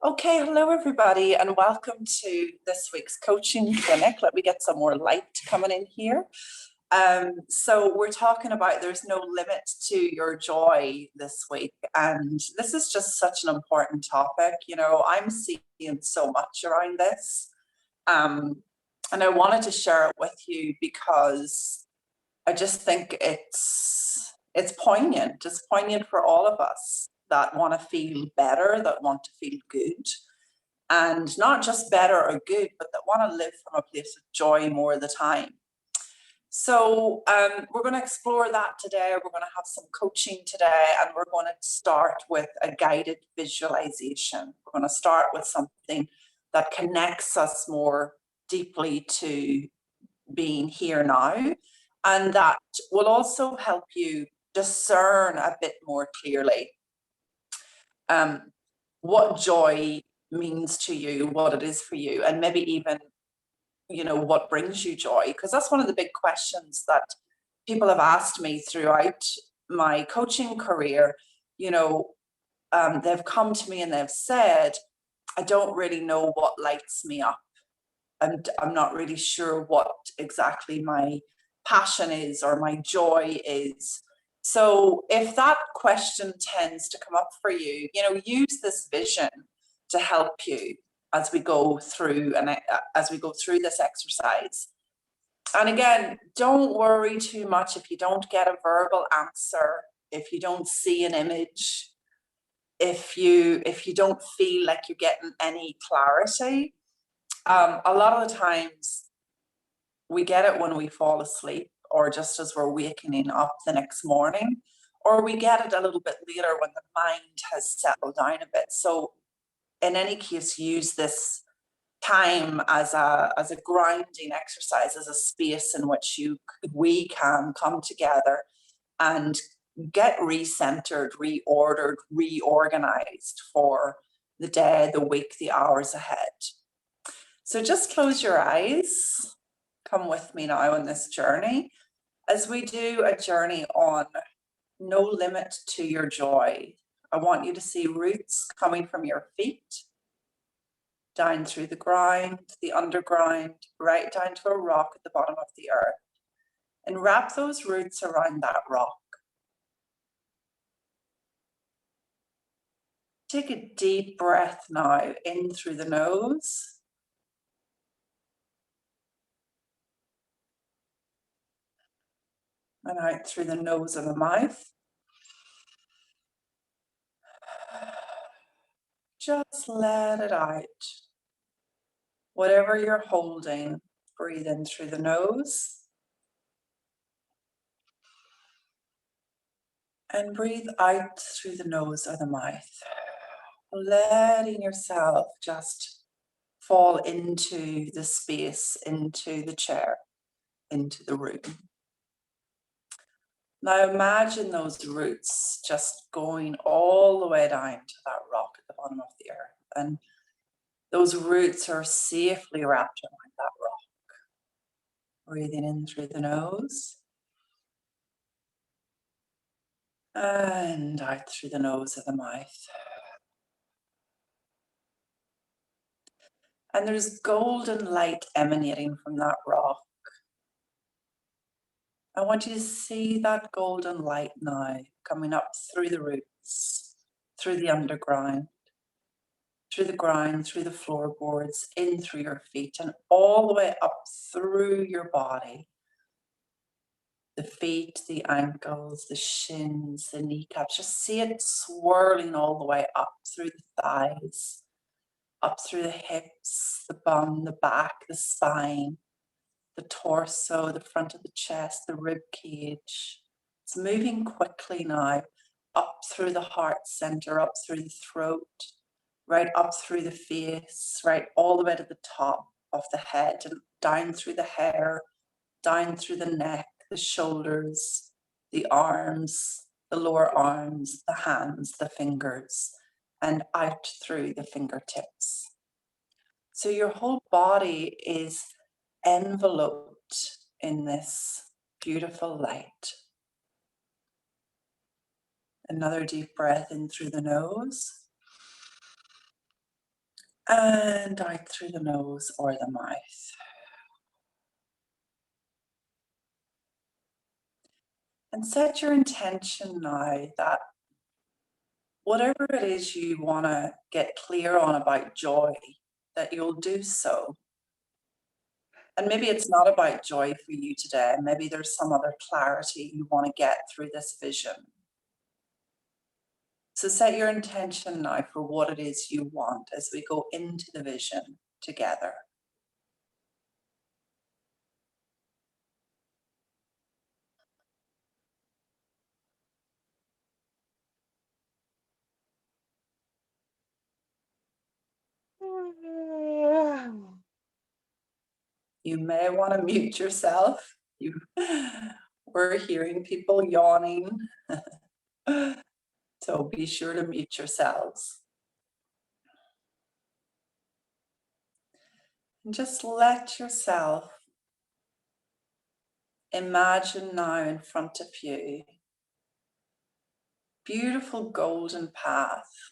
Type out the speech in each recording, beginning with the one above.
Okay, hello everybody, and welcome to this week's coaching clinic. Let me get some more light coming in here. So we're talking about there's no limit to your joy this week, and this is just such an important topic. You know, I'm seeing so much around this, and I wanted to share it with you because I just think it's poignant. It's poignant for all of us that want to feel better, that want to feel good, and not just better or good, but that want to live from a place of joy more of the time. So we're going to explore that today. We're going to have some coaching today, and we're going to start with a guided visualization. We're going to start with something that connects us more deeply to being here now, and that will also help you discern a bit more clearly what joy means to you, what it is for you, and maybe even, you know, what brings you joy. Because that's one of the big questions that people have asked me throughout my coaching career. You know, they've come to me and they've said, I don't really know what lights me up. And I'm not really sure what exactly my passion is or my joy is. So if that question tends to come up for you, you know, use this vision to help you as we go through this exercise. And again, don't worry too much if you don't get a verbal answer, if you don't see an image, if you don't feel like you're getting any clarity. A lot of the times we get it when we fall asleep or just as we're waking up the next morning, or we get it a little bit later when the mind has settled down a bit. So in any case, use this time as a grounding exercise, as a space in which we can come together and get recentered, reordered, reorganized for the day, the week, the hours ahead. So just close your eyes. Come with me now on this journey as we do a journey on no limit to your joy. I want you to see roots coming from your feet, down through the ground, the underground, right down to a rock at the bottom of the earth. And wrap those roots around that rock. Take a deep breath now in through the nose. And out through the nose and the mouth. Just let it out. Whatever you're holding, breathe in through the nose. And breathe out through the nose or the mouth. Letting yourself just fall into the space, into the chair, into the room. Now imagine those roots just going all the way down to that rock at the bottom of the earth. And those roots are safely wrapped around that rock. Breathing in through the nose. And out through the nose of the mouth. And there's golden light emanating from that rock. I want you to see that golden light now coming up through the roots, through the underground, through the ground, through the floorboards, in through your feet, and all the way up through your body. The feet, the ankles, the shins, the kneecaps. Just see it swirling all the way up through the thighs, up through the hips, the bum, the back, the spine, the torso, the front of the chest, the rib cage. It's moving quickly now, up through the heart center, up through the throat, right up through the face, right all the way to the top of the head, and down through the hair, down through the neck, the shoulders, the arms, the lower arms, the hands, the fingers, and out through the fingertips. So your whole body is enveloped in this beautiful light. Another deep breath in through the nose. And out through the nose or the mouth. And set your intention now that whatever it is you want to get clear on about joy, that you'll do so. And maybe it's not about joy for you today. Maybe there's some other clarity you want to get through this vision. So set your intention now for what it is you want as we go into the vision together. You may want to mute yourself. We're hearing people yawning. So be sure to mute yourselves. And just let yourself imagine now in front of you, beautiful golden path.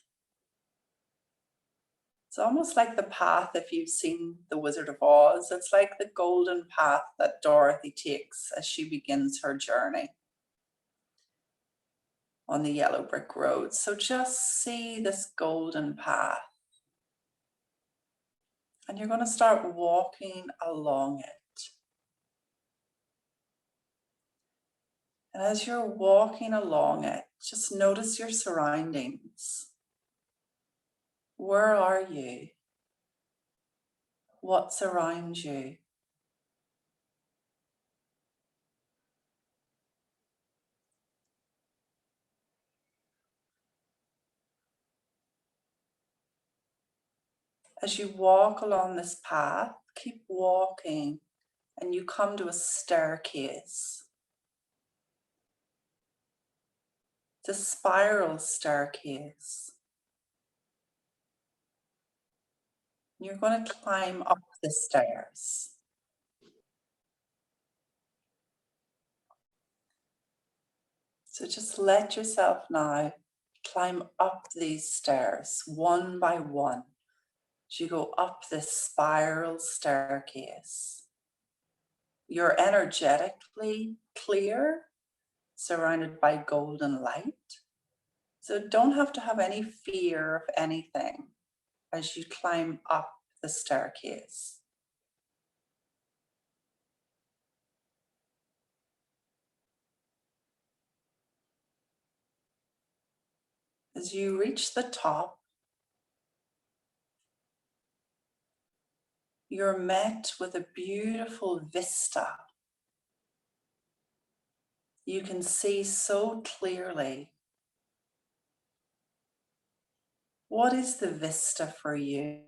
It's almost like the path, if you've seen The Wizard of Oz, it's like the golden path that Dorothy takes as she begins her journey on the yellow brick road. So just see this golden path. And you're going to start walking along it. And as you're walking along it, just notice your surroundings. Where are you? What's around you? As you walk along this path, keep walking and you come to a staircase. It's a spiral staircase. You're going to climb up the stairs. So just let yourself now climb up these stairs one by one as you go up this spiral staircase. You're energetically clear, surrounded by golden light. So don't have to have any fear of anything as you climb up the staircase. As you reach the top, you're met with a beautiful vista. You can see so clearly. What is the vista for you?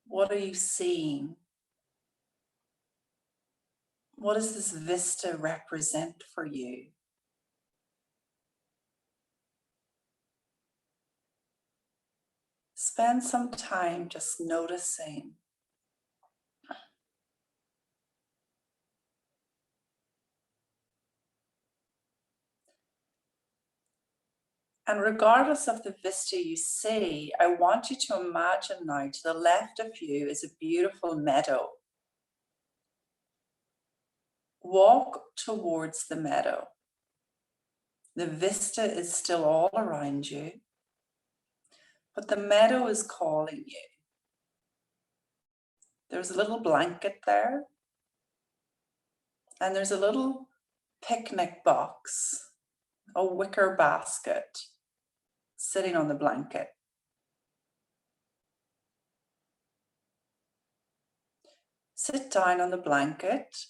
What are you seeing? What does this vista represent for you? Spend some time just noticing. And regardless of the vista you see, I want you to imagine now to the left of you is a beautiful meadow. Walk towards the meadow. The vista is still all around you, but the meadow is calling you. There's a little blanket there, and there's a little picnic box, a wicker basket sitting on the blanket. Sit down on the blanket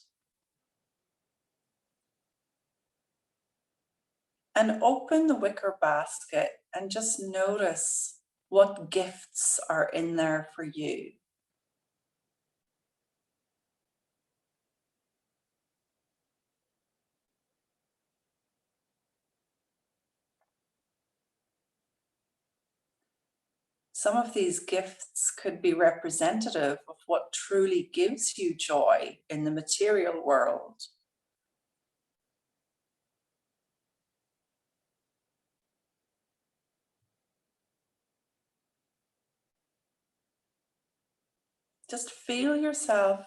and open the wicker basket and just notice what gifts are in there for you. Some of these gifts could be representative of what truly gives you joy in the material world. Just feel yourself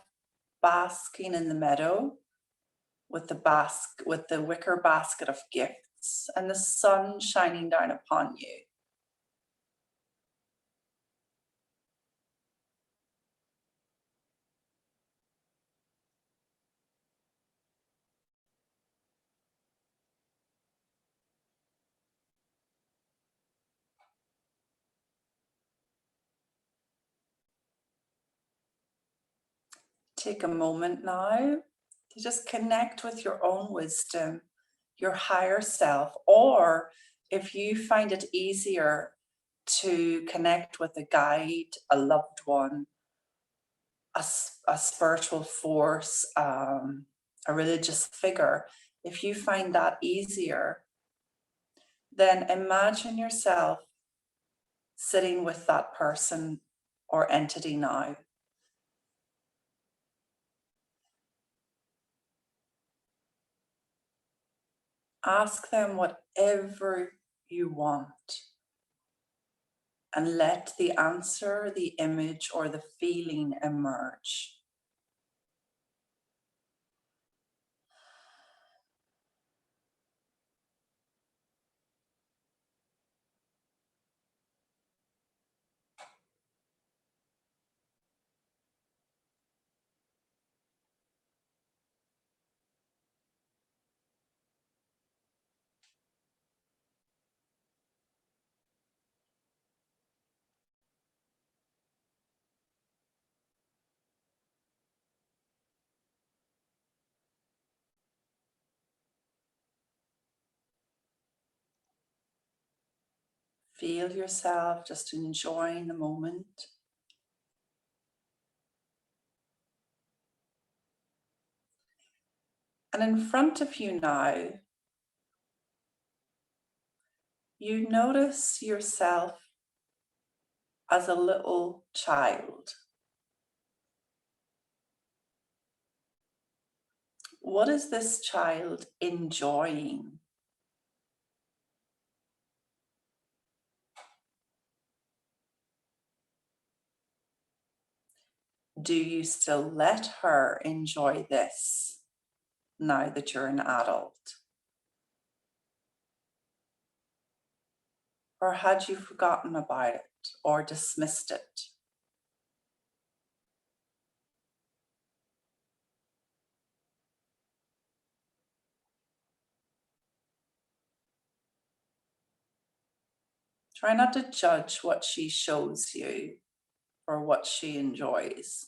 basking in the meadow with the wicker basket of gifts and the sun shining down upon you. Take a moment now to just connect with your own wisdom, your higher self, or if you find it easier to connect with a guide, a loved one, a spiritual force, a religious figure, if you find that easier, then imagine yourself sitting with that person or entity now. Ask them whatever you want and let the answer, the image, or the feeling emerge. Feel yourself just enjoying the moment. And in front of you now, you notice yourself as a little child. What is this child enjoying? Do you still let her enjoy this now that you're an adult? Or had you forgotten about it or dismissed it? Try not to judge what she shows you or what she enjoys.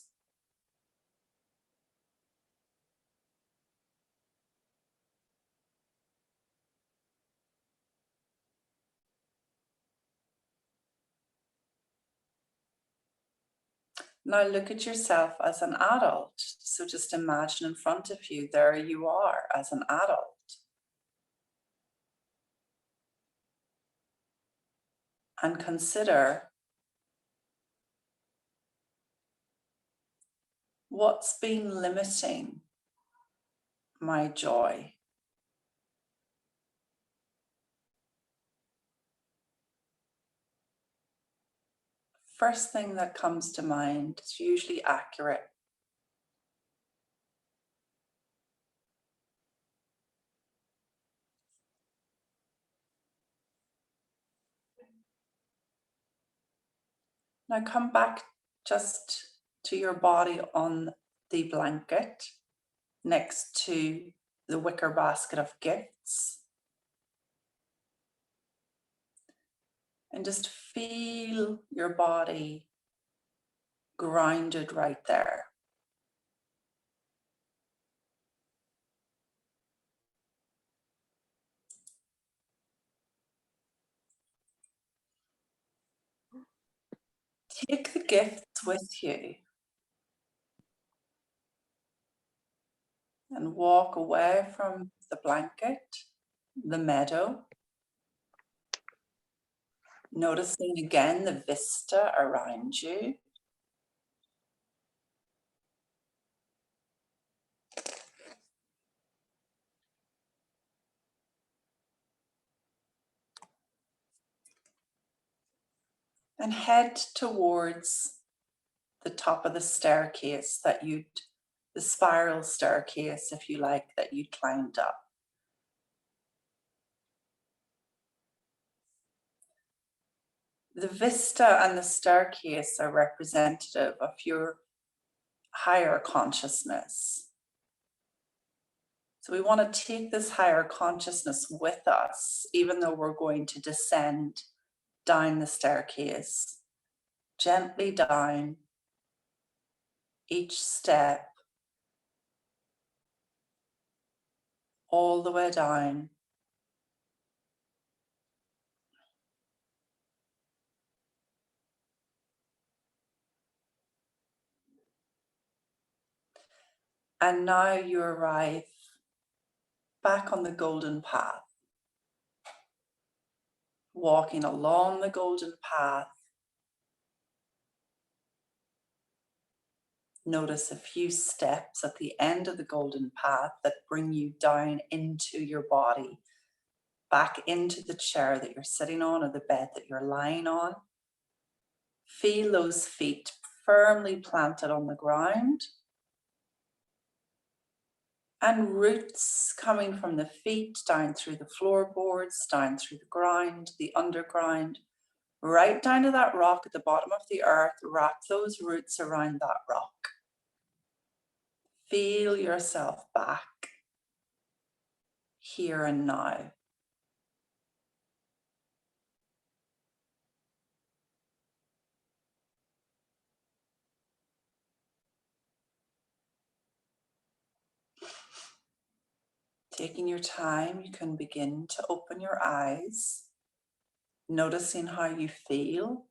Now look at yourself as an adult. So just imagine in front of you, there you are as an adult. And consider what's been limiting my joy. First thing that comes to mind is usually accurate. Now come back just to your body on the blanket next to the wicker basket of gifts. And just feel your body grounded right there. Take the gifts with you and walk away from the blanket, the meadow, noticing again the vista around you. And head towards the top of the staircase the spiral staircase, if you like, that you climbed up. The vista and the staircase are representative of your higher consciousness. So we want to take this higher consciousness with us, even though we're going to descend down the staircase, gently down each step, all the way down. And now you arrive back on the golden path, walking along the golden path. Notice a few steps at the end of the golden path that bring you down into your body, back into the chair that you're sitting on or the bed that you're lying on. Feel those feet firmly planted on the ground, and roots coming from the feet down through the floorboards, down through the ground, the underground, right down to that rock at the bottom of the earth. Wrap those roots around that rock. Feel yourself back here and now. Taking your time, you can begin to open your eyes, noticing how you feel.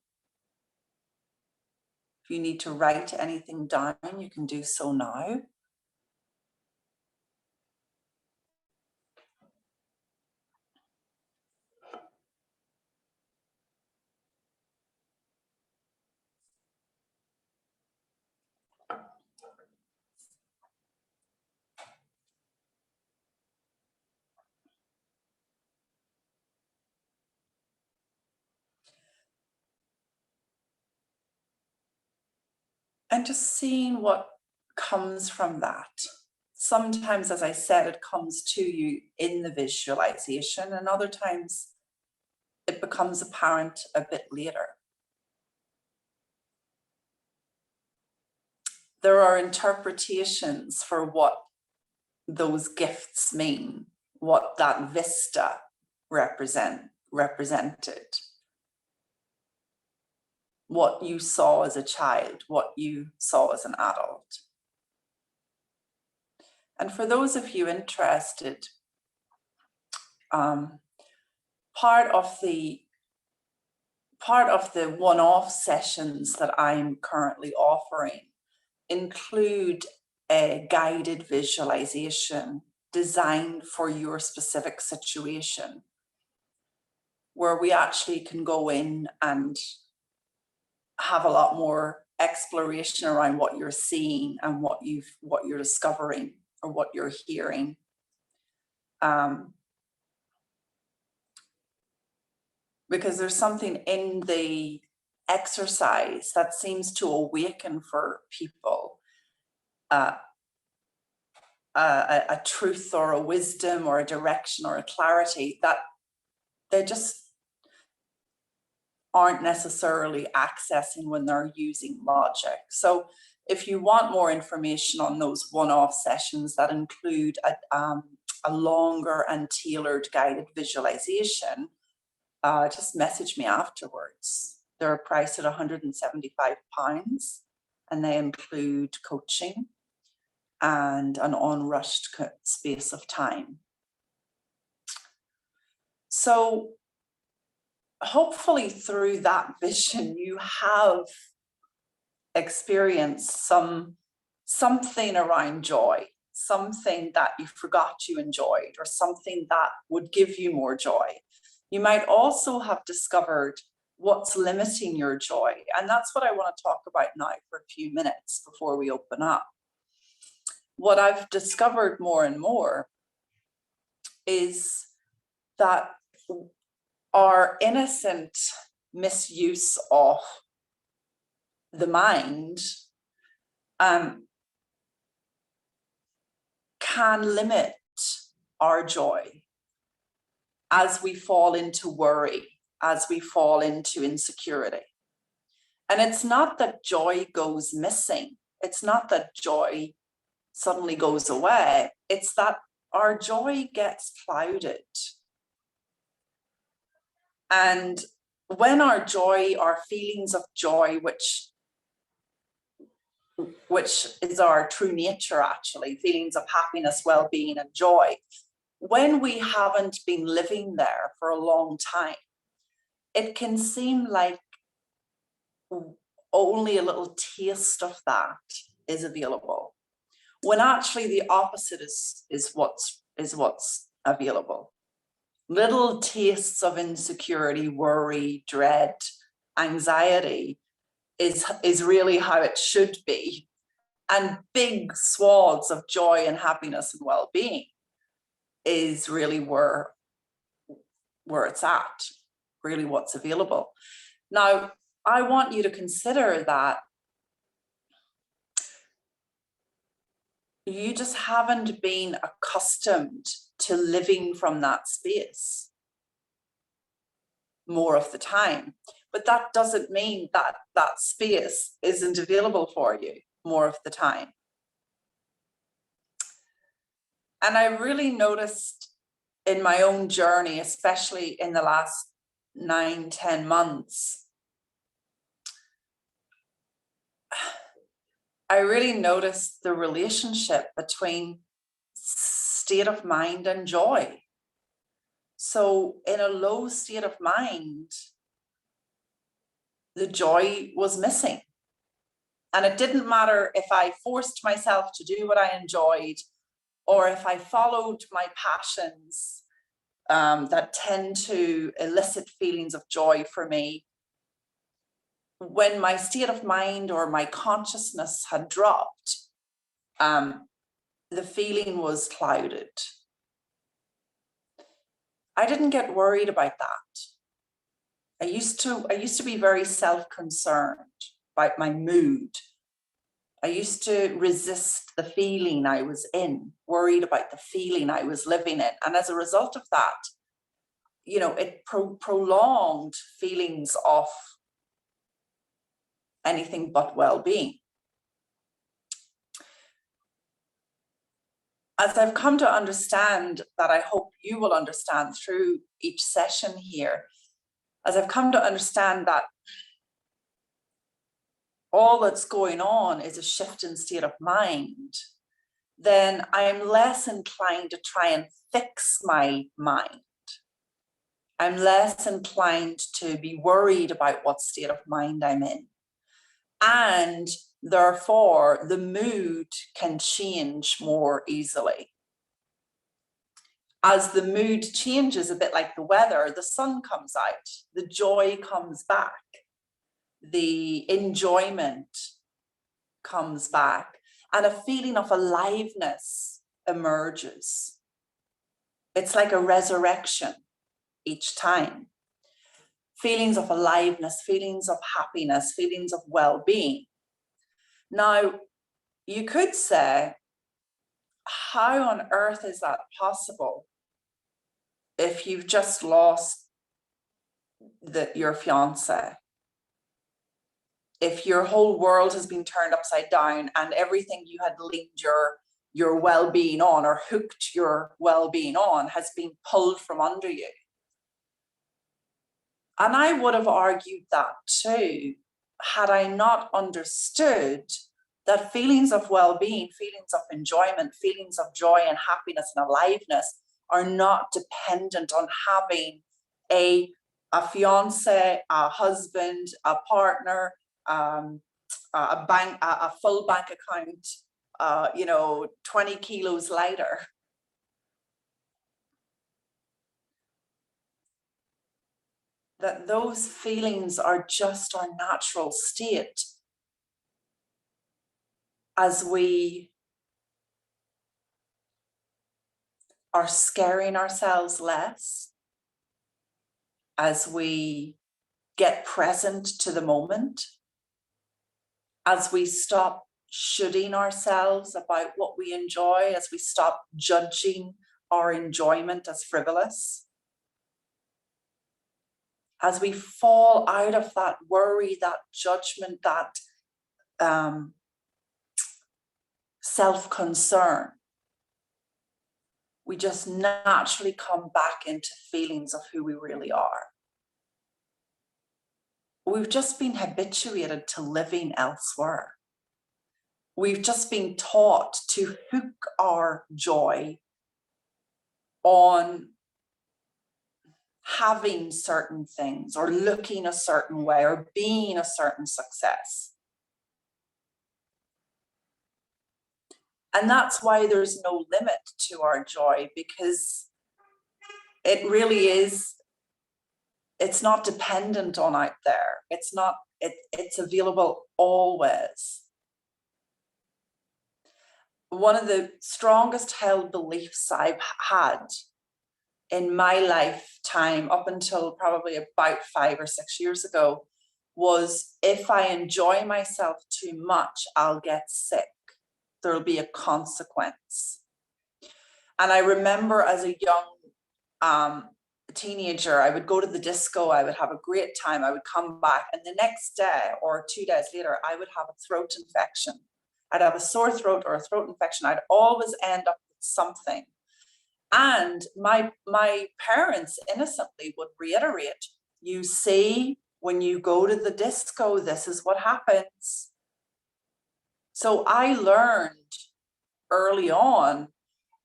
If you need to write anything down, you can do so now. And just seeing what comes from that. Sometimes, as I said, it comes to you in the visualization, and other times it becomes apparent a bit later. There are interpretations for what those gifts mean, what that vista represented, what you saw as a child, what you saw as an adult. And for those of you interested, part of the one-off sessions that I'm currently offering include a guided visualization designed for your specific situation, where we actually can go in and have a lot more exploration around what you're seeing and what you're discovering or what you're hearing. Because there's something in the exercise that seems to awaken for people a truth or a wisdom or a direction or a clarity that they just aren't necessarily accessing when they're using logic. So if you want more information on those one-off sessions that include a longer and tailored guided visualization, just message me afterwards. They're priced at £175, and they include coaching and an unrushed space of time. So hopefully through that vision, you have experienced something around joy, something that you forgot you enjoyed, or something that would give you more joy. You might also have discovered what's limiting your joy. And that's what I want to talk about now for a few minutes before we open up. What I've discovered more and more is that our innocent misuse of the mind can limit our joy as we fall into worry, as we fall into insecurity. And it's not that joy goes missing. It's not that joy suddenly goes away. It's that our joy gets clouded. And when our joy, our feelings of joy, which is our true nature, actually, feelings of happiness, well-being, and joy, when we haven't been living there for a long time, it can seem like only a little taste of that is available, when actually the opposite is what's available. Little tastes of insecurity, worry, dread, anxiety is really how it should be. And big swaths of joy and happiness and well-being is really where it's at, really what's available. Now, I want you to consider that you just haven't been accustomed to living from that space more of the time. But that doesn't mean that that space isn't available for you more of the time. And I really noticed in my own journey, especially in the last 9-10 months, I really noticed the relationship between state of mind and joy. So in a low state of mind, the joy was missing. And it didn't matter if I forced myself to do what I enjoyed, or if I followed my passions that tend to elicit feelings of joy for me. When my state of mind or my consciousness had dropped, the feeling was clouded. I didn't get worried about that. I used to be very self-concerned about my mood. I used to resist the feeling I was in, worried about the feeling I was living in. And as a result of that, you know, it prolonged feelings of anything but well-being. As I've come to understand, that I hope you will understand through each session here, as I've come to understand that all that's going on is a shift in state of mind, then I'm less inclined to try and fix my mind. I'm less inclined to be worried about what state of mind I'm in. And therefore, the mood can change more easily. As the mood changes, a bit like the weather, the sun comes out, the joy comes back, the enjoyment comes back, and a feeling of aliveness emerges. It's like a resurrection each time. Feelings of aliveness, feelings of happiness, feelings of well-being. Now, you could say, how on earth is that possible if you've just lost your fiance? If your whole world has been turned upside down and everything you had leaned your well-being on, or hooked your well-being on, has been pulled from under you. And I would have argued that too, had I not understood that feelings of well-being, feelings of enjoyment, feelings of joy and happiness and aliveness are not dependent on having a fiance, a husband, a partner, a full bank account, 20 kilos lighter. That those feelings are just our natural state as we are scaring ourselves less, as we get present to the moment, as we stop shoulding ourselves about what we enjoy, as we stop judging our enjoyment as frivolous, as we fall out of that worry, that judgment, that self-concern, we just naturally come back into feelings of who we really are. We've just been habituated to living elsewhere. We've just been taught to hook our joy on having certain things, or looking a certain way, or being a certain success. And that's why there's no limit to our joy, because it really is, it's not dependent on out there. It's available always. One of the strongest held beliefs I've had in my lifetime, up until probably about 5 or 6 years ago, was if I enjoy myself too much, I'll get sick. There'll be a consequence. And I remember as a young teenager, I would go to the disco, I would have a great time, I would come back, and the next day or 2 days later, I would have a throat infection. I'd have a sore throat or a throat infection. I'd always end up with something. And my parents innocently would reiterate, you see, when you go to the disco, this is what happens. So I learned early on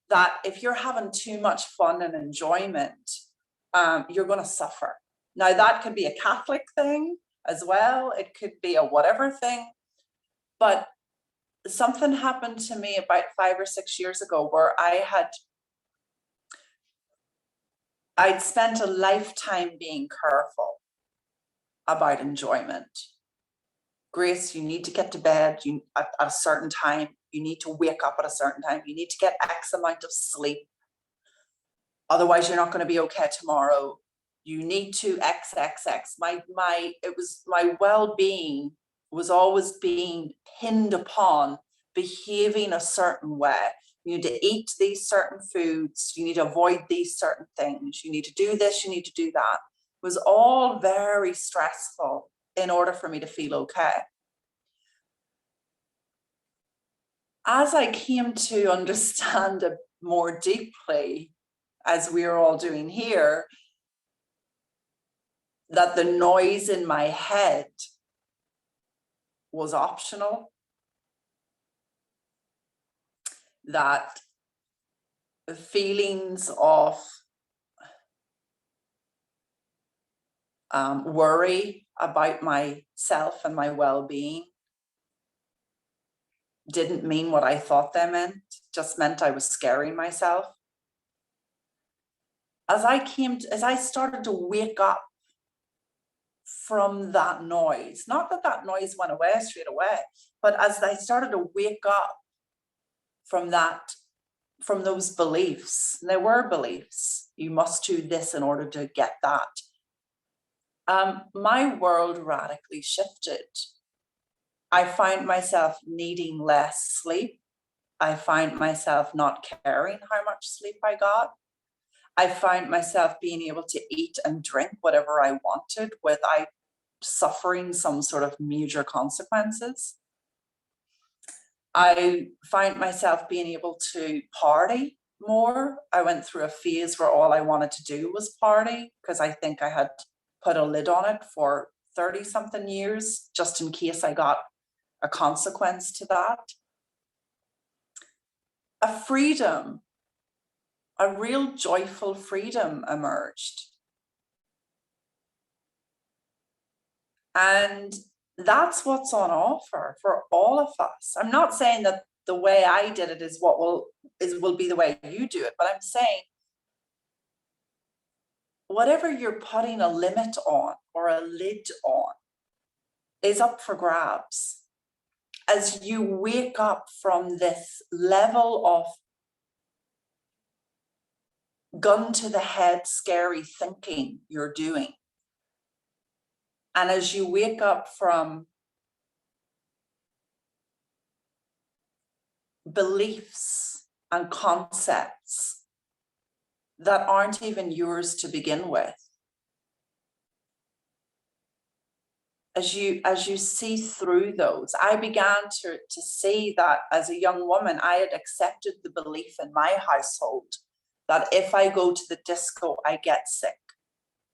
that if you're having too much fun and enjoyment, you're going to suffer. Now, that could be a Catholic thing as well. It could be a whatever thing. But something happened to me about 5 or 6 years ago where I'd spent a lifetime being careful about enjoyment. Grace, you need to get to bed at a certain time. You need to wake up at a certain time. You need to get X amount of sleep. Otherwise, you're not going to be okay tomorrow. You need to XXX. My well-being was always being pinned upon behaving a certain way. You need to eat these certain foods. You need to avoid these certain things. You need to do this. You need to do that. It was all very stressful in order for me to feel okay. As I came to understand it more deeply, as we're all doing here, that the noise in my head was optional, that the feelings of worry about myself and my well-being didn't mean what I thought they meant, just meant I was scaring myself. As I started to wake up from that noise, not that noise went away straight away, but as I started to wake up from those beliefs, and there were beliefs, you must do this in order to get that. My world radically shifted. I found myself needing less sleep. I found myself not caring how much sleep I got. I found myself being able to eat and drink whatever I wanted without suffering some sort of major consequences. I found myself being able to party more. I went through a phase where all I wanted to do was party, because I think I had put a lid on it for 30-something years, just in case I got a consequence to that. A freedom, a real joyful freedom emerged. And that's what's on offer for all of us. I'm not saying that the way I did it is what will be the way you do it, but I'm saying whatever you're putting a limit on or a lid on is up for grabs. As you wake up from this level of gun to the head, scary thinking you're doing, and as you wake up from beliefs and concepts that aren't even yours to begin with. As you see through those, I began to see that as a young woman, I had accepted the belief in my household that if I go to the disco, I get sick.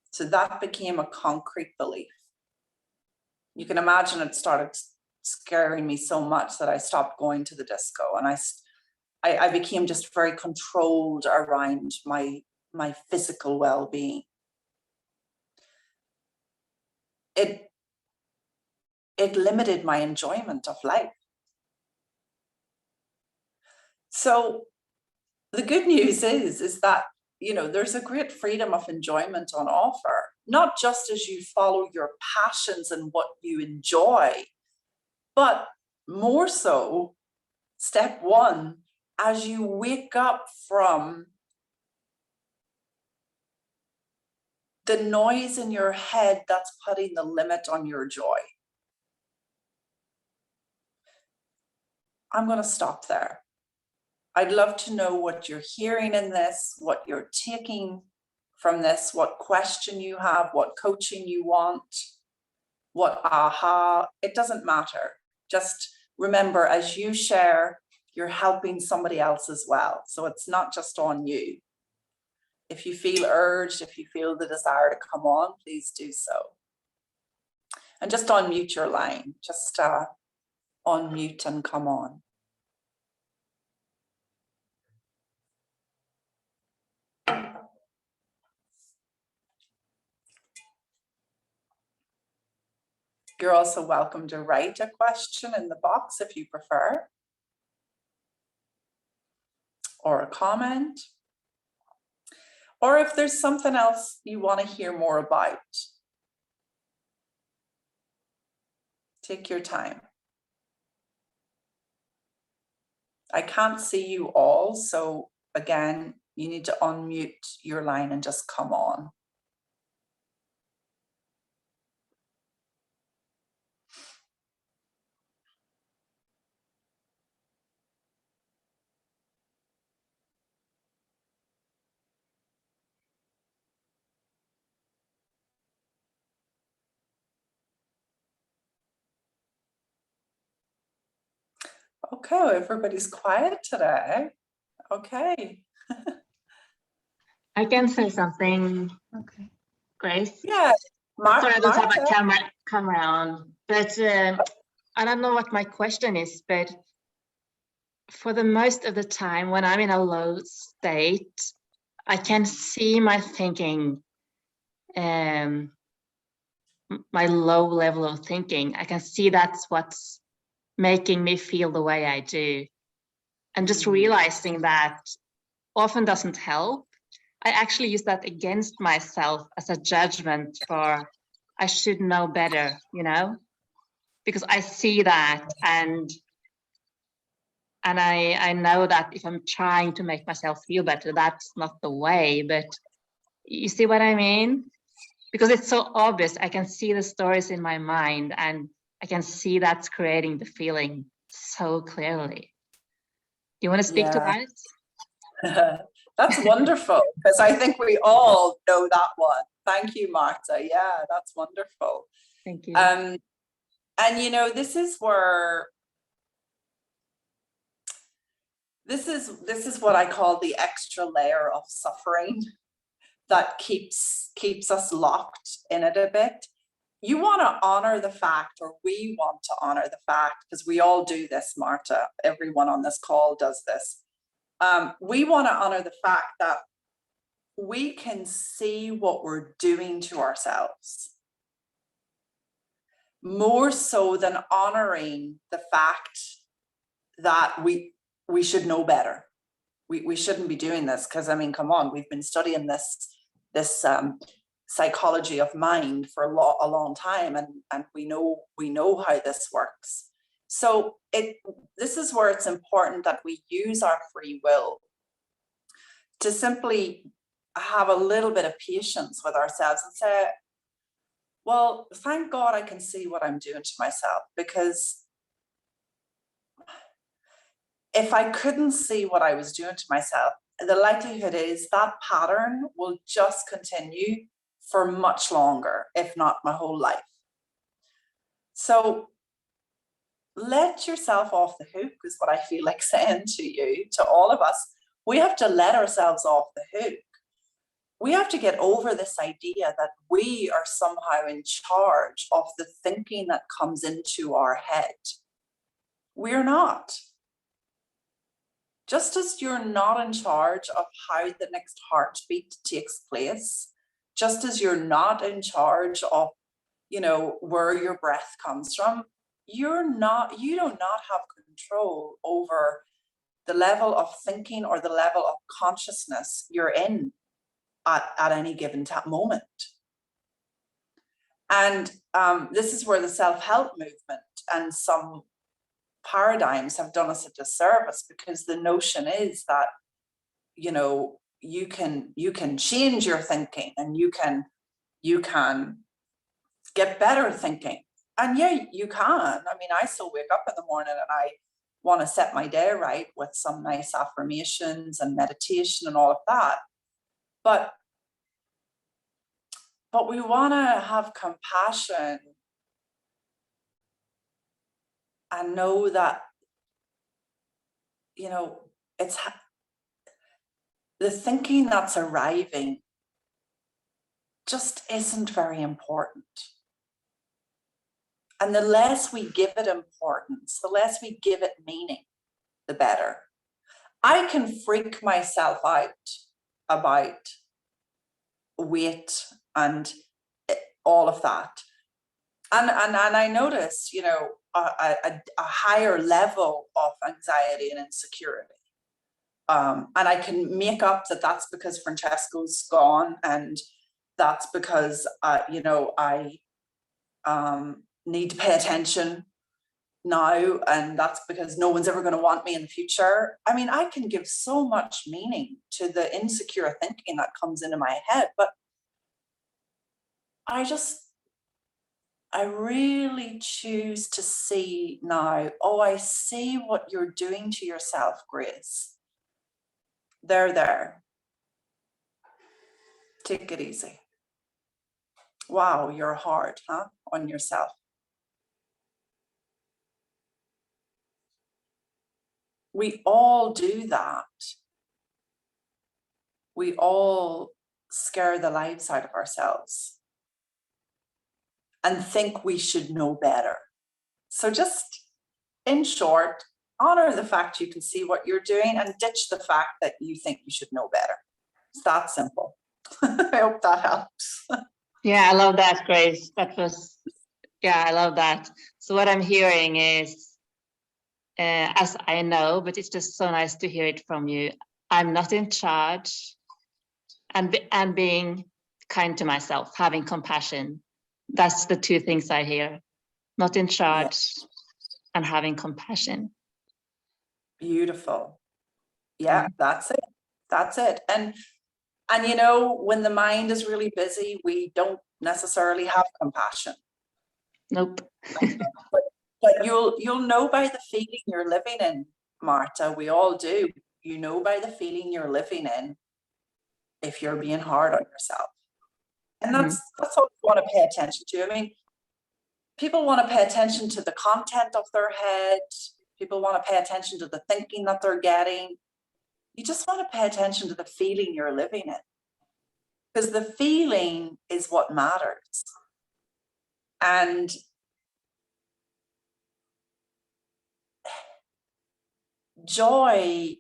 So that became a concrete belief. You can imagine it started scaring me so much that I stopped going to the disco, and I became just very controlled around my physical well-being. It limited my enjoyment of life. So the good news is that, you know, there's a great freedom of enjoyment on offer, not just as you follow your passions and what you enjoy, but more so, step one, as you wake up from the noise in your head that's putting the limit on your joy. I'm going to stop there. I'd love to know what you're hearing in this, what you're taking from this, what question you have, what coaching you want, what aha, it doesn't matter. Just remember, as you share, you're helping somebody else as well. So it's not just on you. If you feel urged, if you feel the desire to come on, please do so. And just unmute your line, just unmute and come on. You're also welcome to write a question in the box if you prefer, or a comment, or if there's something else you want to hear more about. Take your time. I can't see you all, so again, you need to unmute your line and just come on. Okay, everybody's quiet today. Okay. I can say something. Okay, Grace. Yeah, Sorry, I don't have a camera on, but I don't know what my question is, but for the most of the time when I'm in a low state, I can see my thinking, my low level of thinking. I can see that's what's making me feel the way I do. And just realizing that often doesn't help. I actually use that against myself as a judgment for I should know better, you know, because I see that and I know that if I'm trying to make myself feel better, that's not the way. But you see what I mean? Because it's so obvious. I can see the stories in my mind and I can see that's creating the feeling so clearly. Do you want to speak to that? That's wonderful, because I think we all know that one. Thank you, Marta. Yeah, that's wonderful. Thank you. And you know, this is where this is what I call the extra layer of suffering that keeps us locked in it a bit. You want to honor the fact, or we want to honor the fact, because we all do this, Marta. Everyone on this call does this. We want to honor the fact that we can see what we're doing to ourselves, more so than honoring the fact that we should know better. We shouldn't be doing this, because I mean, come on, we've been studying this psychology of mind for a long time, and we know how this works. So this is where it's important that we use our free will to simply have a little bit of patience with ourselves and say, well, thank God I can see what I'm doing to myself, because if I couldn't see what I was doing to myself, the likelihood is that pattern will just continue for much longer, if not my whole life. So let yourself off the hook is what I feel like saying to you, to all of us. We have to let ourselves off the hook. We have to get over this idea that we are somehow in charge of the thinking that comes into our head. We're not. Just as you're not in charge of how the next heartbeat takes place, just as you're not in charge of, you know, where your breath comes from, you do not have control over the level of thinking or the level of consciousness you're in at any given moment. And this is where the self-help movement and some paradigms have done us a disservice, because the notion is that, you know, you can change your thinking and you can get better thinking. And yeah, you can. I mean, I still wake up in the morning and I want to set my day right with some nice affirmations and meditation and all of that. But we want to have compassion and know that, you know, it's the thinking that's arriving just isn't very important. And the less we give it importance, the less we give it meaning, the better. I can freak myself out about weight and all of that. And I noticed, you know, a higher level of anxiety and insecurity. And I can make up that that's because Francesco's gone, and that's because, you know, I need to pay attention now, and that's because no one's ever going to want me in the future. I mean, I can give so much meaning to the insecure thinking that comes into my head, but I really choose to see now, oh, I see what you're doing to yourself, Grace. There. Take it easy. Wow, you're hard, huh? On yourself. We all do that. We all scare the lives out of ourselves and think we should know better. So just, in short, honor the fact you can see what you're doing and ditch the fact that you think you should know better. It's that simple. I hope that helps. Yeah, I love that, Grace. I love that. So what I'm hearing is, as I know, but it's just so nice to hear it from you, I'm not in charge, and being kind to myself, having compassion. That's the two things I hear. Not in charge, and having compassion. Beautiful. Yeah, that's it. And you know, when the mind is really busy, we don't necessarily have compassion. Nope. but you'll know by the feeling you're living in, Marta. We all do. You know by the feeling you're living in if you're being hard on yourself. And that's what we want to pay attention to. I mean, people want to pay attention to the content of their head. People want to pay attention to the thinking that they're getting. You just want to pay attention to the feeling you're living in, because the feeling is what matters. And joy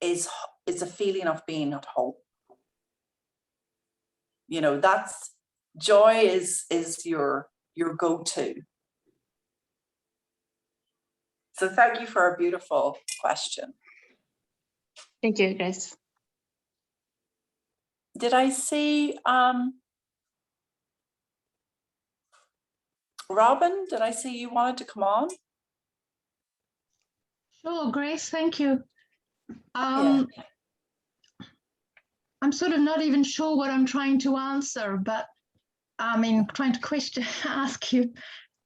is a feeling of being at home. You know, that's joy is your go-to. So thank you for a beautiful question. Thank you, Grace. Did I see Robin? Did I see you wanted to come on? Sure, Grace, thank you. I'm sort of not even sure what I'm trying to answer, but I mean, trying to ask you.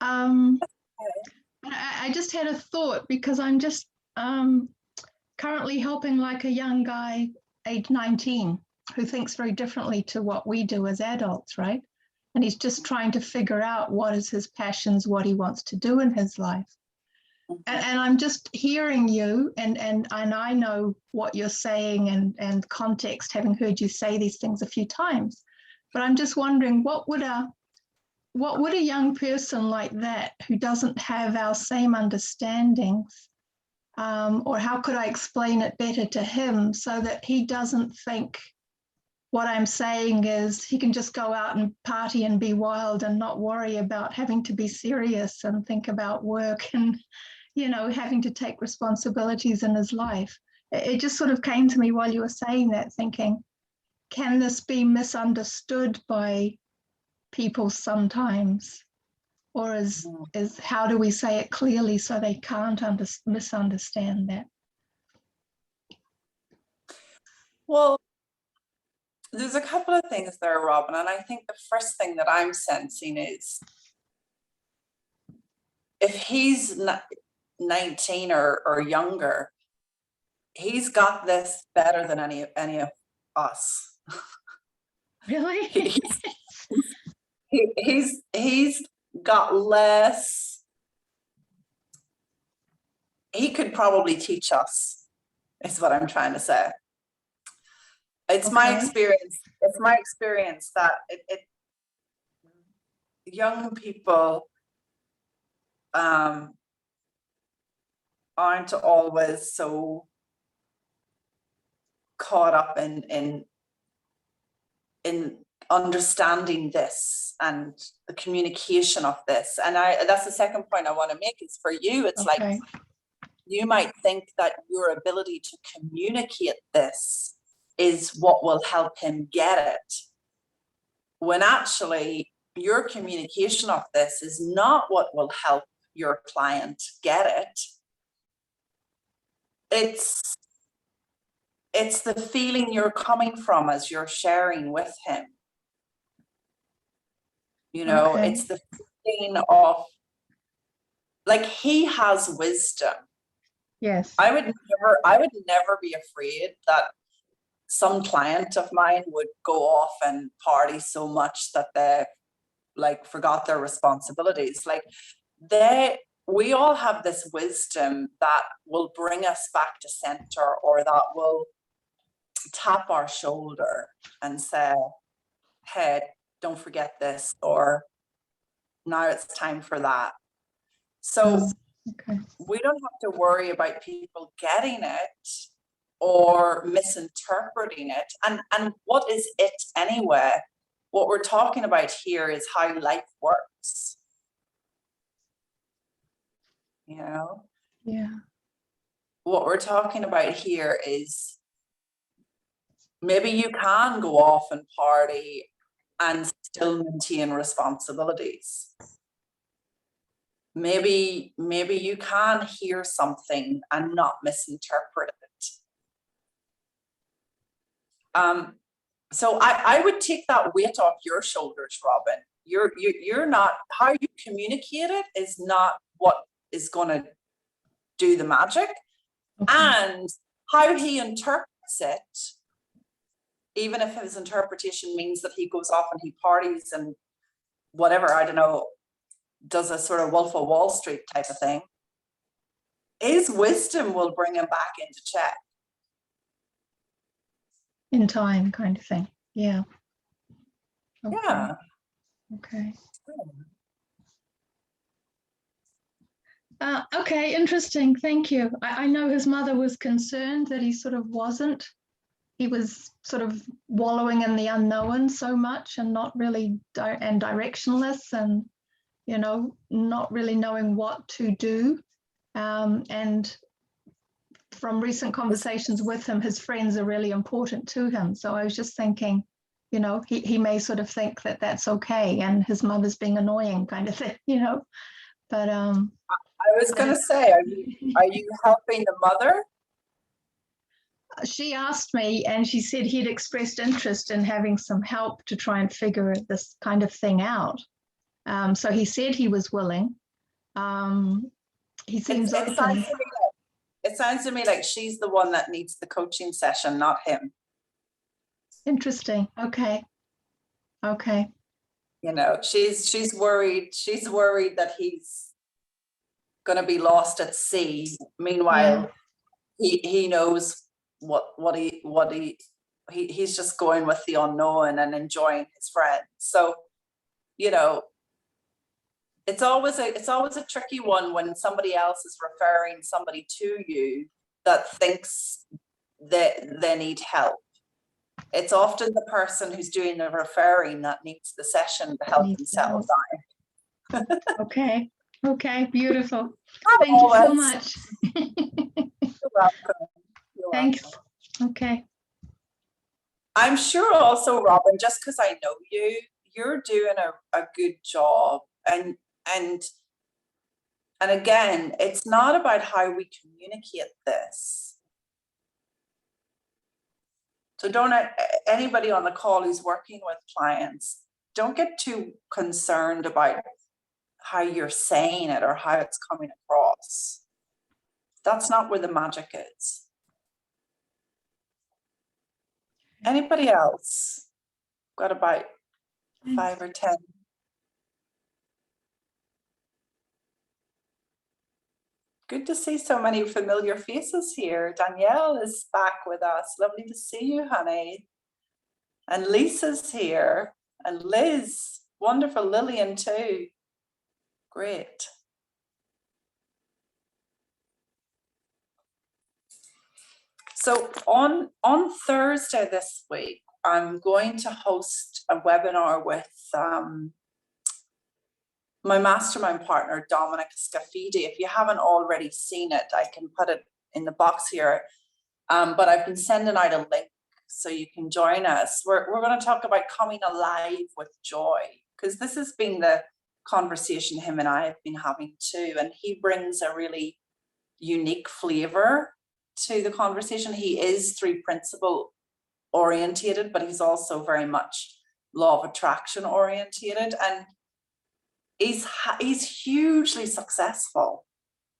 I just had a thought, because I'm just currently helping like a young guy, age 19, who thinks very differently to what we do as adults, right? And he's just trying to figure out what is his passions, what he wants to do in his life. And I'm just hearing you, and I know what you're saying and context, having heard you say these things a few times. But I'm just wondering, what would a young person like that, who doesn't have our same understandings, or how could I explain it better to him so that he doesn't think what I'm saying is he can just go out and party and be wild and not worry about having to be serious and think about work and, you know, having to take responsibilities in his life. It just sort of came to me while you were saying that, thinking, can this be misunderstood by people sometimes? Or is how do we say it clearly so they can't misunderstand that? Well, there's a couple of things there, Robin, and I think the first thing that I'm sensing is if he's 19 or younger, he's got this better than any of us. Really? he's got less. He could probably teach us, is what I'm trying to say. It's my experience. It's my experience that young people aren't always so caught up in understanding this and the communication of this. And that's the second point I want to make is for you. It's like you might think that your ability to communicate this is what will help him get it, when actually your communication of this is not what will help your client get it. It's the feeling you're coming from as you're sharing with him. You know, it's the feeling of, like, he has wisdom. Yes. I would never be afraid that some client of mine would go off and party so much that they like forgot their responsibilities. Like, we all have this wisdom that will bring us back to center, or that will tap our shoulder and say, hey, don't forget this, or now it's time for that. So we don't have to worry about people getting it or misinterpreting it. And what is it anyway? What we're talking about here is how life works. You know? Yeah. What we're talking about here is maybe you can go off and party and still maintain responsibilities. Maybe you can hear something and not misinterpret it. So I would take that weight off your shoulders, Robin. You're not, how you communicate it is not what is going to do the magic. And how he interprets it, even if his interpretation means that he goes off and he parties and whatever, I don't know, does a sort of Wolf of Wall Street type of thing, his wisdom will bring him back into check. In time, kind of thing. Yeah. Yeah. Okay. Okay, interesting. Thank you. I know his mother was concerned that he sort of wasn't. He was sort of wallowing in the unknown so much and not really and directionless, and, you know, not really knowing what to do. And from recent conversations with him, his friends are really important to him. So I was just thinking, you know, he may sort of think that that's okay and his mother's being annoying kind of thing, you know. But I was going to say, are you helping the mother? She asked me, and she said he'd expressed interest in having some help to try and figure this kind of thing out. So he said he was willing. He seems open. it sounds to me like she's the one that needs the coaching session, not him. Interesting. Okay. Okay. You know, she's worried that he's going to be lost at sea. Meanwhile, he knows he's just going with the unknown and enjoying his friends. So, you know, it's always a tricky one when somebody else is referring somebody to you that thinks that they need help. It's often the person who's doing the referring that needs the session to help themselves out. Okay. Okay. Beautiful. Thank you so much. You're welcome. Thanks. Okay. I'm sure also, Robin, just because I know you, you're doing a good job. And again, it's not about how we communicate this. So don't, anybody on the call who's working with clients, don't get too concerned about how you're saying it or how it's coming across. That's not where the magic is. Anybody else? Got about 5 or 10. Good to see so many familiar faces here. Danielle is back with us. Lovely to see you, honey. And Lisa's here. And Liz, wonderful. Lillian too. Great. So on Thursday this week, I'm going to host a webinar with my mastermind partner, Dominic Scafidi. If you haven't already seen it, I can put it in the box here. But I've been sending out a link so you can join us. We're going to talk about coming alive with joy, because this has been the conversation him and I have been having too. And he brings a really unique flavor to the conversation. He is 3 principle orientated, but he's also very much law of attraction orientated. And he's hugely successful.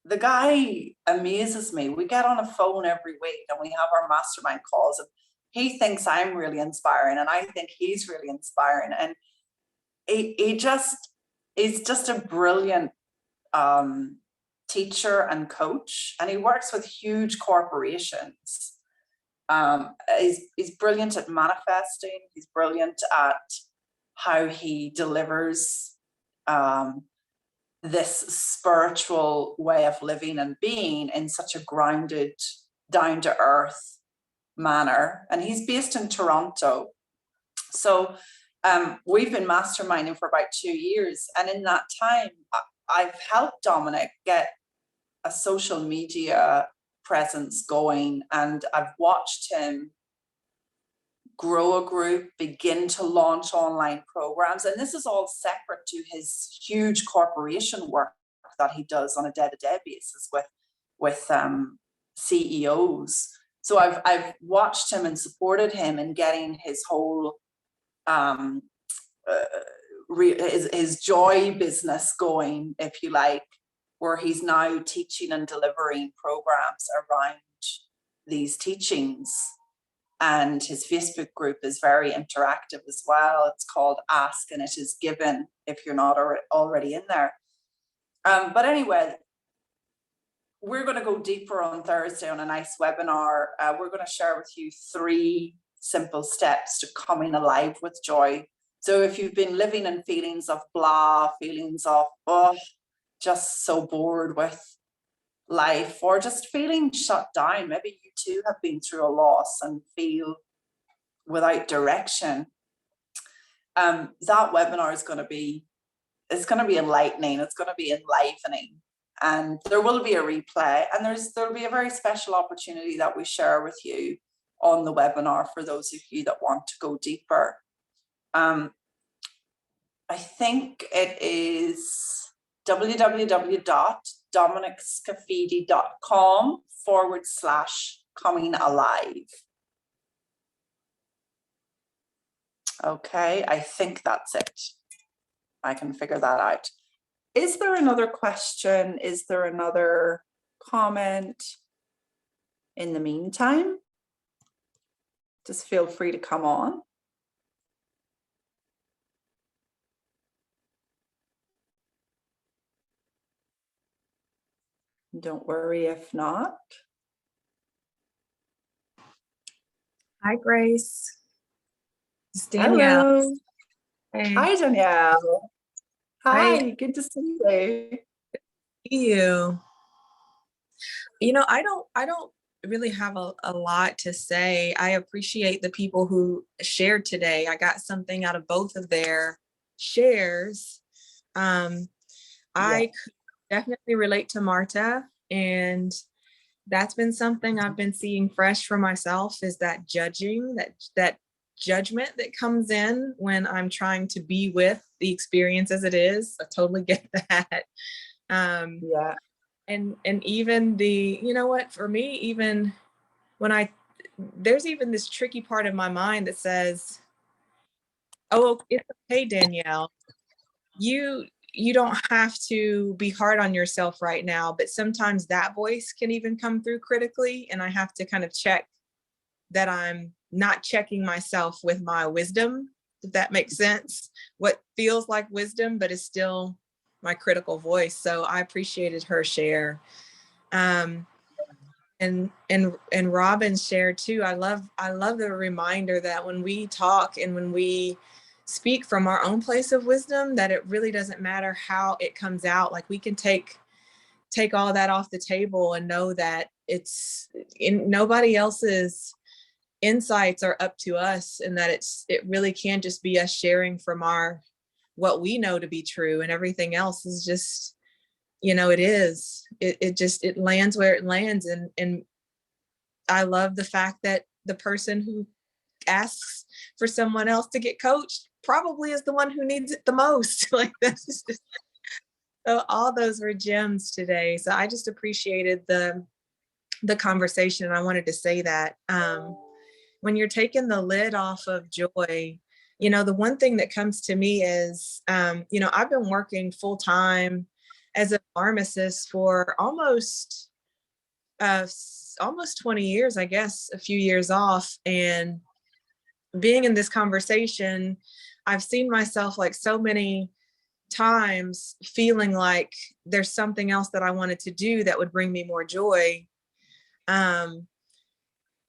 The guy amazes me. We get on a phone every week and we have our mastermind calls, and he thinks I'm really inspiring and I think he's really inspiring. And he just is just a brilliant teacher and coach, and he works with huge corporations. He's brilliant at manifesting. He's brilliant at how he delivers this spiritual way of living and being in such a grounded, down-to-earth manner. And he's based in Toronto. So we've been masterminding for about 2 years. And in that time, I've helped Dominic get a social media presence going, and I've watched him grow a group, begin to launch online programs. And this is all separate to his huge corporation work that he does on a day-to-day basis with CEOs. So I've watched him and supported him in getting his whole his joy business going, if you like, where he's now teaching and delivering programs around these teachings. And his Facebook group is very interactive as well. It's called Ask and It Is Given, if you're not already in there. But anyway, we're going to go deeper on Thursday on a nice webinar. We're going to share with you 3 simple steps to coming alive with joy. So if you've been living in feelings of blah, feelings of, oh, just so bored with life, or just feeling shut down, maybe you too have been through a loss and feel without direction, that webinar is going to be enlightening. It's going to be enlivening, and there will be a replay, and there'll be a very special opportunity that we share with you on the webinar for those of you that want to go deeper. I think it is www.dominicscafidi.com/coming alive. Okay, I think that's it. I can figure that out. Is there another question? Is there another comment? in the meantime, just feel free to come on. Don't worry if not. Hi, Grace. It's Danielle. Hello. Hey. Hi, Danielle. Hi, Hi. good to see you. You. I don't really have a lot to say. I appreciate the people who shared today. I got something out of both of their shares. I could definitely relate to Marta, and that's been something I've been seeing fresh for myself, is that judging, that judgment that comes in when I'm trying to be with the experience as it is. I totally get that. Yeah. And even for me, even when there's even this tricky part of my mind that says, oh, it's okay, Danielle, you don't have to be hard on yourself right now. But sometimes that voice can even come through critically, and I have to kind of check that I'm not checking myself with my wisdom, if that makes sense. What feels like wisdom, but is still my critical voice. So I appreciated her share. And Robin's share too. I love the reminder that when we talk and when we speak from our own place of wisdom, that it really doesn't matter how it comes out. Like, we can take all that off the table and know that it's in nobody else's insights are up to us, and that it really can just be us sharing from what we know to be true, and everything else is just, it lands where it lands. And I love the fact that the person who asks for someone else to get coached probably is the one who needs it the most. Like, that's just, so all those were gems today. So I just appreciated the conversation, and I wanted to say that when you're taking the lid off of joy, the one thing that comes to me is, I've been working full time as a pharmacist for almost 20 years, I guess, a few years off. And being in this conversation, I've seen myself, like, so many times feeling like there's something else that I wanted to do that would bring me more joy.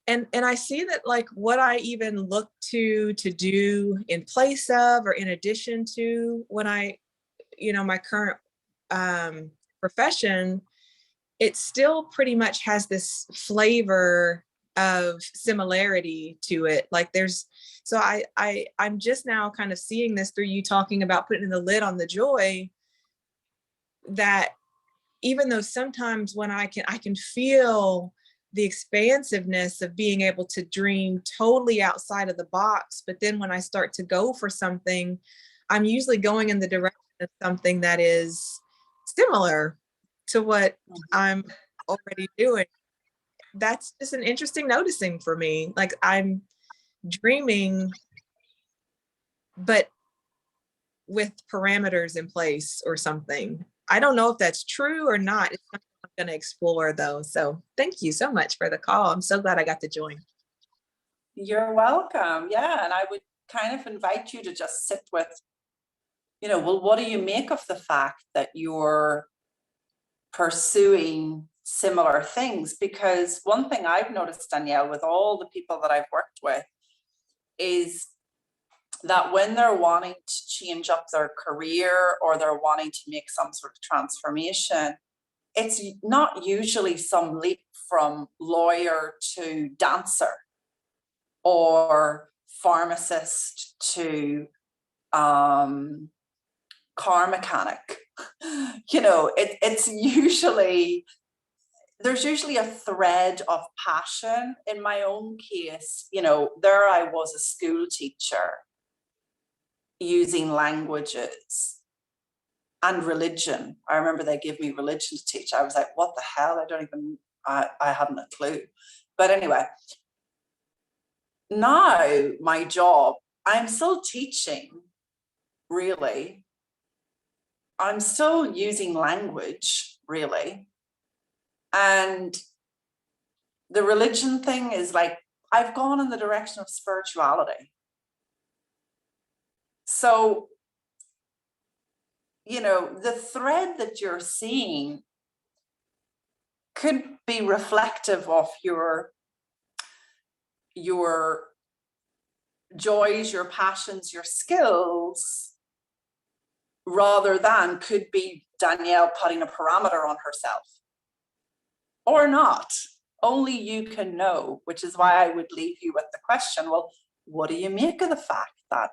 And I see that, like, what I even look to do in place of or in addition to when my current profession, it still pretty much has this flavor of similarity to it. Like, so I'm just now kind of seeing this through you talking about putting the lid on the joy, that even though sometimes when I can feel the expansiveness of being able to dream totally outside of the box, but then when I start to go for something, I'm usually going in the direction of something that is similar to what I'm already doing. That's just an interesting noticing for me. Like, I'm dreaming, but with parameters in place or something. I don't know if that's true or not. It's something I'm going to explore, though. So thank you so much for the call. I'm so glad I got to join. You're welcome. Yeah, and I would kind of invite you to just sit with, well, what do you make of the fact that you're pursuing similar things? Because one thing I've noticed, Danielle, with all the people that I've worked with, is that when they're wanting to change up their career or they're wanting to make some sort of transformation, it's not usually some leap from lawyer to dancer or pharmacist to car mechanic. It's usually, there's usually a thread of passion. In my own case, there I was a school teacher using languages and religion. I remember they gave me religion to teach. I was like, what the hell? I hadn't a clue. But anyway, now my job, I'm still teaching, really. I'm still using language, really. And the religion thing is like, I've gone in the direction of spirituality. So, you know, the thread that you're seeing could be reflective of your joys, your passions, your skills, rather than could be Danielle putting a parameter on herself or not. Only you can know, which is why I would leave you with the question, well, what do you make of the fact that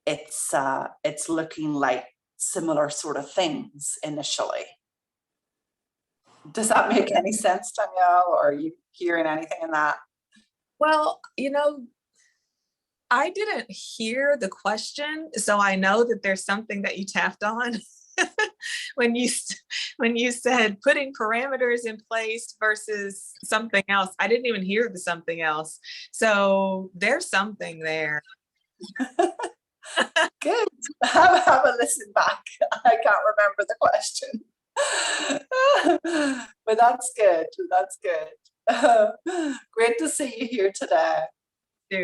it's looking like similar sort of things initially? Does that make any sense, Danielle, or are you hearing anything in that? Well, you know, I didn't hear the question, so I know that there's something that you tapped on when you said putting parameters in place versus something else. I didn't even hear the something else. So there's something there. Good. Have a listen back. I can't remember the question. But that's good. That's good. Great to see you here today.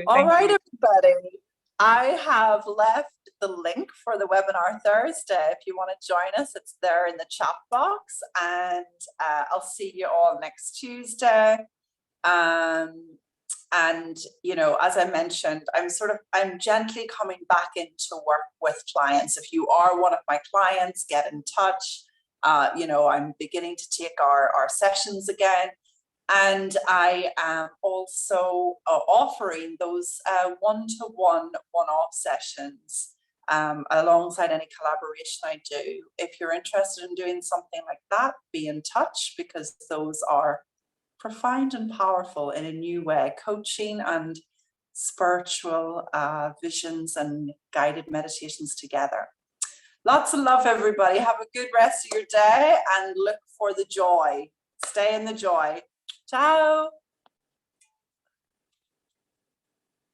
All right, everybody. I have left the link for the webinar Thursday. If you want to join us, it's there in the chat box, and I'll see you all next Tuesday. And, you know, as I mentioned, I'm gently coming back into work with clients. If you are one of my clients, get in touch. You know, I'm beginning to take our sessions again. And I am also offering those one-to-one, one-off sessions alongside any collaboration I do. If you're interested in doing something like that, be in touch, because those are profound and powerful in a new way, coaching and spiritual visions and guided meditations together. Lots of love, everybody. Have a good rest of your day and look for the joy. Stay in the joy. Ciao.